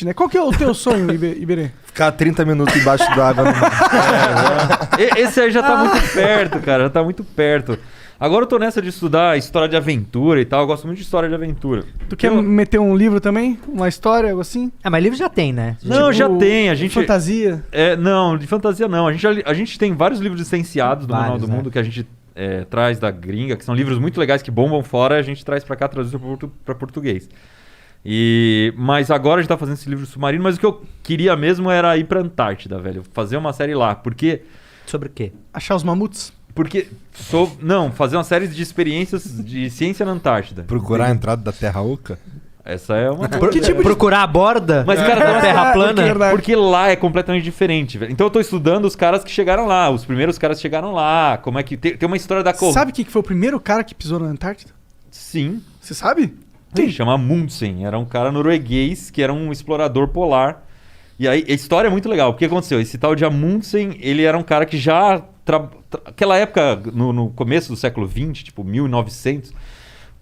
Né? Qual que é o teu sonho, Iberê? Ficar 30 minutos embaixo d'água. Esse aí já tá muito perto, cara. Já tá muito perto. Agora eu tô nessa de estudar história de aventura e tal. Eu gosto muito de história de aventura. Tu quer meter um livro também? Uma história, algo assim? Mas livro já tem, né? Não, já tem. A gente... Fantasia? Não, de fantasia não. A gente tem vários livros licenciados do Manual do Mundo que a gente traz da gringa, que são livros muito legais que bombam fora e a gente traz pra cá, traduzido pra português. Mas agora a gente tá fazendo esse livro submarino, mas o que eu queria mesmo era ir pra Antártida, velho. Fazer uma série lá, porque... Sobre o quê? Achar os mamutos? Porque... Não, fazer uma série de experiências de ciência na Antártida. Procurar a entrada da Terra Oca? Essa é uma... Procurar a borda mas, cara, da Terra plana? Porque lá é completamente diferente, velho. Então eu tô estudando os caras que chegaram lá, os primeiros caras que chegaram lá, como é que... Tem uma história da... Sabe quem que foi o primeiro cara que pisou na Antártida? Sim. Você sabe? Sim. Chama Amundsen, era um cara norueguês que era um explorador polar. E aí a história é muito legal. O que aconteceu? Esse tal de Amundsen, ele era um cara que já... Aquela época, no começo do século XX, tipo 1900,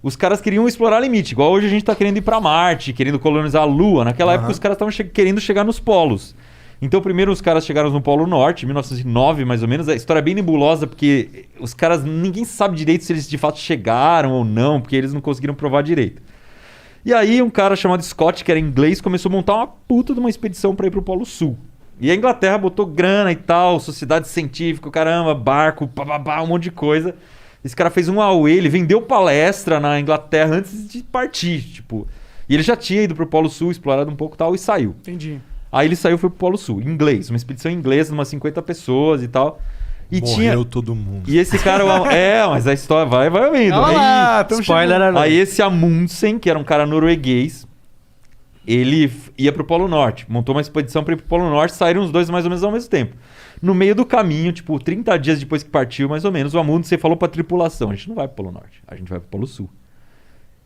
os caras queriam explorar limite. Igual hoje a gente tá querendo ir pra Marte, querendo colonizar a Lua. Naquela época os caras estavam querendo chegar nos polos. Então primeiro os caras chegaram no Polo Norte, em 1909 mais ou menos. A história é bem nebulosa, porque os caras... Ninguém sabe direito se eles de fato chegaram ou não, porque eles não conseguiram provar direito. E aí um cara chamado Scott, que era inglês, começou a montar uma puta de uma expedição para ir pro Polo Sul. E a Inglaterra botou grana e tal, sociedade científica, caramba, barco, bababá, um monte de coisa. Esse cara fez um auê, ele vendeu palestra na Inglaterra antes de partir, tipo. E ele já tinha ido pro Polo Sul, explorado um pouco e tal, e saiu. Entendi. Aí ele saiu e foi pro Polo Sul, inglês, uma expedição inglesa, umas 50 pessoas e tal. E Morreu todo mundo. E esse cara... mas a história vai ouvindo. Olha lá, spoiler alert. Aí esse Amundsen, que era um cara norueguês, ele ia pro Polo Norte. Montou uma expedição pra ir pro Polo Norte, saíram os dois mais ou menos ao mesmo tempo. No meio do caminho, tipo, 30 dias depois que partiu, mais ou menos, o Amundsen falou pra tripulação: a gente não vai pro Polo Norte, a gente vai pro Polo Sul.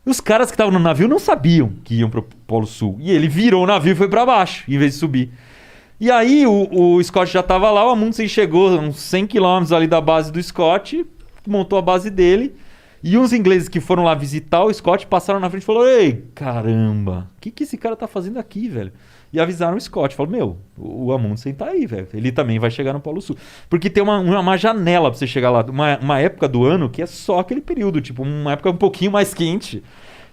E os caras que estavam no navio não sabiam que iam pro Polo Sul. E ele virou o navio e foi pra baixo, em vez de subir. E aí o Scott já tava lá, o Amundsen chegou uns 100 km ali da base do Scott, montou a base dele, e uns ingleses que foram lá visitar o Scott passaram na frente e falaram: ei, caramba, o que esse cara tá fazendo aqui, velho? E avisaram o Scott, falaram: o Amundsen tá aí, velho, ele também vai chegar no Polo Sul. Porque tem uma janela pra você chegar lá, uma época do ano que é só aquele período, tipo, uma época um pouquinho mais quente,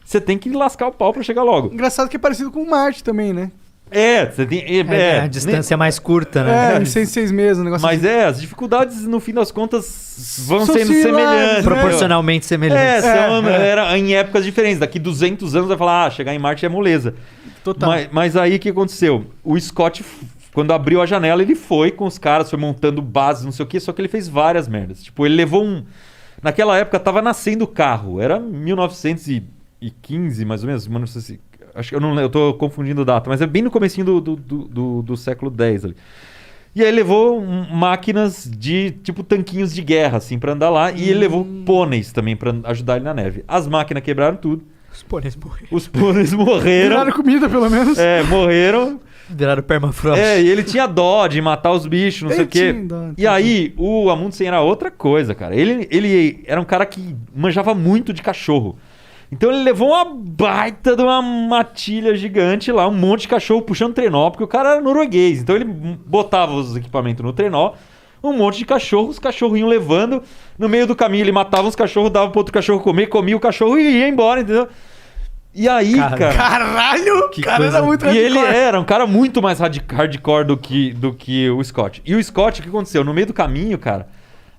você tem que lascar o pau pra chegar logo. Engraçado que é parecido com Marte também, né? Você tem... a distância é mais curta, né? 6 meses, um negócio Mas assim. as dificuldades, no fim das contas, vão São sendo similares, semelhantes. né? Proporcionalmente semelhantes. Era em épocas diferentes. Daqui 200 anos vai falar: chegar em Marte é moleza. Total. Mas aí o que aconteceu? O Scott, quando abriu a janela, ele foi com os caras, foi montando bases, não sei o quê, só que ele fez várias merdas. Tipo, ele levou Naquela época tava nascendo o carro. Era 1915, mais ou menos. Acho que eu tô confundindo data, mas é bem no comecinho do século X ali. E aí levou máquinas de, tipo, tanquinhos de guerra, assim, pra andar lá. E ele levou pôneis também pra ajudar ele na neve. As máquinas quebraram tudo. Os pôneis morreram. Viraram comida, pelo menos. Morreram. Viraram permafrost. E ele tinha dó de matar os bichos, não sei o quê. E aí, o Amundsen era outra coisa, cara. Ele era um cara que manjava muito de cachorro. Então ele levou uma baita de uma matilha gigante lá, um monte de cachorro puxando trenó, porque o cara era norueguês. Então ele botava os equipamentos no trenó, um monte de cachorro, os cachorros iam levando. No meio do caminho ele matava os cachorros, dava pro outro cachorro comer, comia o cachorro e ia embora, entendeu? E aí, cara... Caralho! Que cara coisa... era muito E hardcore. ele era um cara muito mais hardcore do que o Scott. E o Scott, o que aconteceu? No meio do caminho, cara,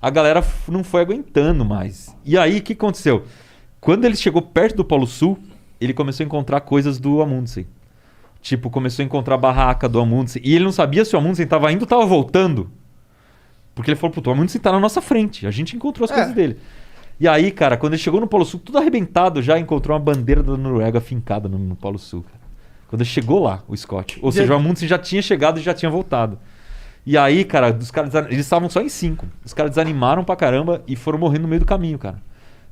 a galera não foi aguentando mais. E aí, o que aconteceu? Quando ele chegou perto do Polo Sul, ele começou a encontrar coisas do Amundsen. Tipo, começou a encontrar a barraca do Amundsen. E ele não sabia se o Amundsen estava indo ou estava voltando. Porque ele falou: puto, o Amundsen tá na nossa frente. A gente encontrou as coisas dele. E aí, cara, quando ele chegou no Polo Sul, tudo arrebentado, já encontrou uma bandeira da Noruega fincada no Polo Sul, cara. Quando ele chegou lá, o Scott. Ou seja, o Amundsen já tinha chegado e já tinha voltado. E aí, cara, eles estavam só em 5. Os caras desanimaram pra caramba e foram morrendo no meio do caminho, cara.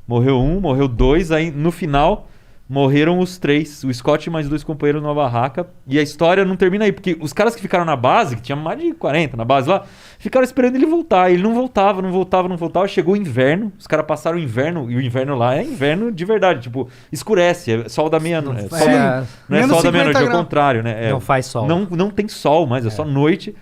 Morreu um, morreu 2, aí no final Morreram os 3, o Scott e mais 2 companheiros numa barraca. E a história não termina aí, porque os caras que ficaram na base, que tinha mais de 40 na base lá, ficaram esperando ele voltar. Ele não voltava. Chegou o inverno, os caras passaram o inverno, e o inverno lá é inverno de verdade. Tipo, escurece, é sol da meia-noite. Não é menos sol da 50 meia-noite, é o graus. contrário, né? Não faz sol. Não tem sol mais, é só noite.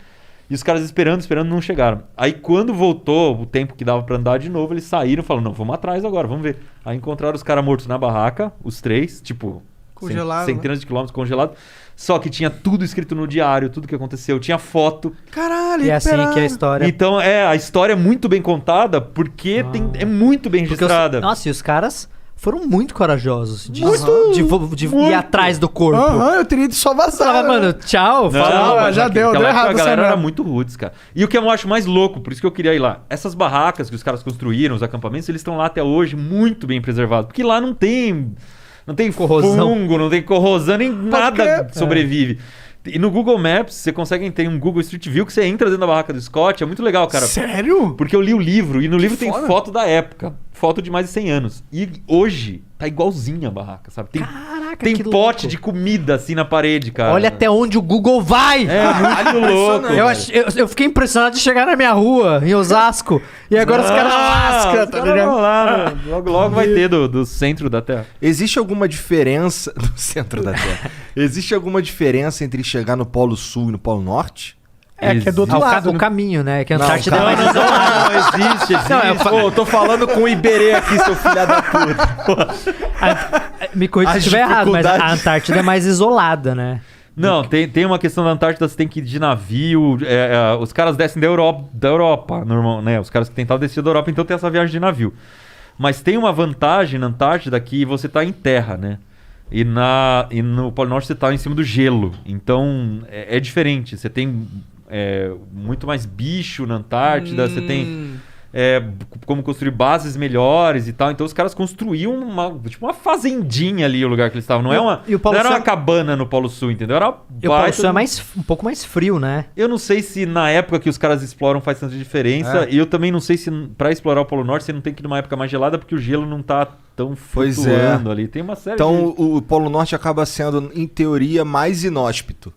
E os caras esperando, não chegaram. Aí quando voltou o tempo que dava pra andar de novo, eles saíram e falaram, não, vamos atrás agora, vamos ver. Aí encontraram os caras mortos na barraca, os 3, tipo... Congelado, centenas de quilômetros congelados. Só que tinha tudo escrito no diário, tudo que aconteceu. Tinha foto. Caralho, E é assim que é a história. Então, a história é muito bem contada, porque é muito bem Porque registrada. Nossa, e os caras foram muito corajosos de Muito. ir atrás do corpo. Aham, eu teria ido só vazar. Falava, né? mano, tchau. Não, Falava. mas já deu naquela época errado a essa galera era merda. muito roots, cara. E o que eu acho mais louco, por isso que eu queria ir lá, essas barracas que os caras construíram, os acampamentos, eles estão lá até hoje muito bem preservados. Porque lá não tem Corrosão. fungo, não tem corrosão, nem nada que- sobrevive. E no Google Maps, você consegue ter um Google Street View que você entra dentro da barraca do Scott, é muito legal, cara. Sério? Porque eu li o livro e no livro tem foda. foto da época, foto de mais de 100 anos. E hoje tá igualzinha a barraca, sabe? Caraca, Tem que pote louco. de comida assim na parede, cara. Olha até onde o Google vai. É muito louco. Eu fiquei impressionado de chegar na minha rua, em Osasco, e agora os caras lascam, tá ligado? Lá, né? Logo vai ter do centro da Terra. Existe alguma diferença do centro da Terra? Existe alguma diferença entre chegar no Polo Sul e no Polo Norte? É, que é do outro Ah, lado, o né? caminho, né? Que a Não, Antártida é calma. mais isolada. Não, existe. Não, eu Pô, eu tô falando com o Iberê aqui, seu filho da puta. Me corrija se eu As estiver errado, mas a dificuldades. Antártida é mais isolada, né? Não, tem uma questão da Antártida, você tem que ir de navio. Os caras descem da Europa normal, né? Os caras que tentavam descer da Europa, então tem essa viagem de navio. Mas tem uma vantagem na Antártida que você tá em terra, né? E no Polo Norte você tá em cima do gelo. Então é diferente. Você tem muito mais bicho na Antártida, você tem como construir bases melhores e tal. Então os caras construíam uma fazendinha ali o lugar que eles estavam. Não, E o Polo não era Sul- uma cabana no Polo Sul, entendeu? Era uma E o Polo baita Sul é de- um pouco mais frio, né? Eu não sei se na época que os caras exploram faz tanta diferença. E eu também não sei se pra explorar o Polo Norte você não tem que ir numa época mais gelada porque o gelo não tá tão Pois flutuando ali. Tem uma série Então o Polo Norte acaba sendo, em teoria, mais inóspito.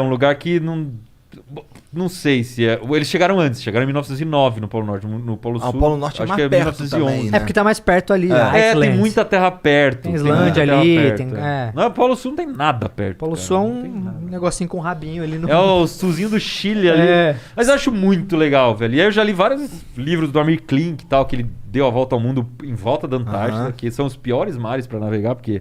um lugar que não sei se é. Eles chegaram antes, chegaram em 1909 no Polo Norte. No Polo Sul. O Polo Norte é acho mais que é perto 1911. também, É né? porque tá mais perto ali, a Tem Iceland. muita terra perto. Tem muita Islândia terra ali, perto, tem- é. é. Não, o Polo Sul não tem nada perto. Polo cara, Sul é não tem nada. um negocinho com rabinho ali no... É o sulzinho do Chile ali. É. Mas eu acho muito legal, velho. E aí eu já li vários livros do Amir Klink e tal, que ele deu a volta ao mundo em volta da Antártida, Aham. que são os piores mares pra navegar, porque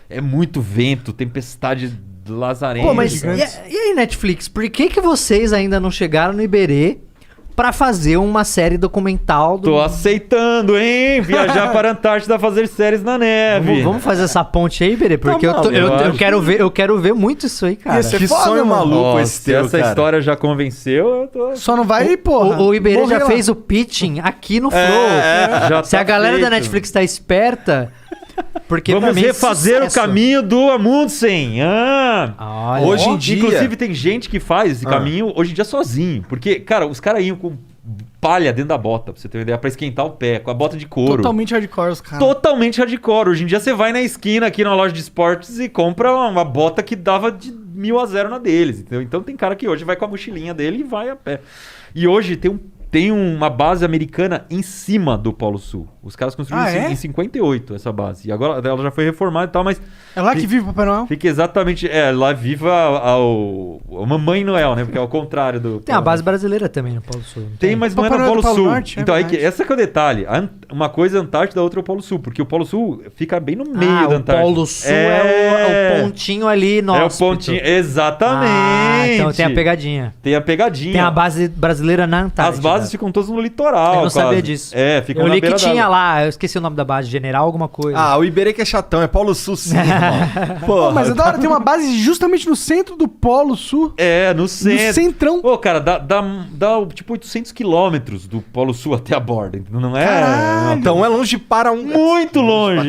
é muito vento, tempestade lazarenta. Pô, mas e, gigantes. e aí, Netflix, por que vocês ainda não chegaram no Iberê pra fazer uma série documental do... Tô aceitando, hein? Viajar para a Antártida fazer séries na neve. Vamos fazer essa ponte aí, Iberê? Porque Tá bom, eu acho. eu quero ver muito isso aí, cara. Ia ser Que foda, sonho mano. maluco Ó, esse se teu, essa cara. história já convenceu, eu tô... Só não vai, porra. O Iberê morrer já lá. fez o pitching aqui no Flow. já Se a tá galera da feito. Netflix tá esperta, porque Vamos pra mim é refazer o sucesso. caminho do Amundsen. Olha. Hoje em dia- Inclusive, tem gente que faz esse caminho hoje em dia sozinho. Porque, cara, os caras iam com palha dentro da bota, pra você ter uma ideia, pra esquentar o pé, com a bota de couro. Totalmente hardcore os caras. Totalmente hardcore. Hoje em dia você vai na esquina aqui na loja de esportes e compra uma bota que dava de 1.000 a 0 na deles, entendeu? Então tem cara que hoje vai com a mochilinha dele e vai a pé. E hoje tem uma base americana em cima do Polo Sul. Os caras construíram em 58 essa base. E agora ela já foi reformada e tal, mas É lá que vive o Papai Noel? fica exatamente... lá viva a Mamãe Noel, né? Porque é o contrário do... Tem a base brasileira também no Polo Sul. não Tem, mas não é Papai no Noel Polo do Polo Sul. Norte, é Então, verdade. esse é que é o detalhe. Uma coisa é a Antártida, a outra é o Polo Sul. Porque o Polo Sul fica bem no meio da o Antártida. Polo Sul é o pontinho ali É o nosso. pontinho. Exatamente. Então tem a pegadinha. Tem a pegadinha. Tem a base brasileira na Antártida. As bases ficam todas no litoral. Eu não sabia quase. disso. Ficam Eu na li que beira tinha d'água. lá, eu esqueci o nome da base, General alguma coisa. Ah, o Iberê que é chatão, é Polo Sul sim, irmão. Pô, mas é da hora, tem uma base justamente no centro do Polo Sul. No centro. No centrão. Pô, cara, dá tipo 800 quilômetros do Polo Sul até a borda. Não é? Caralho. Então é longe para um... Muito longe. Pra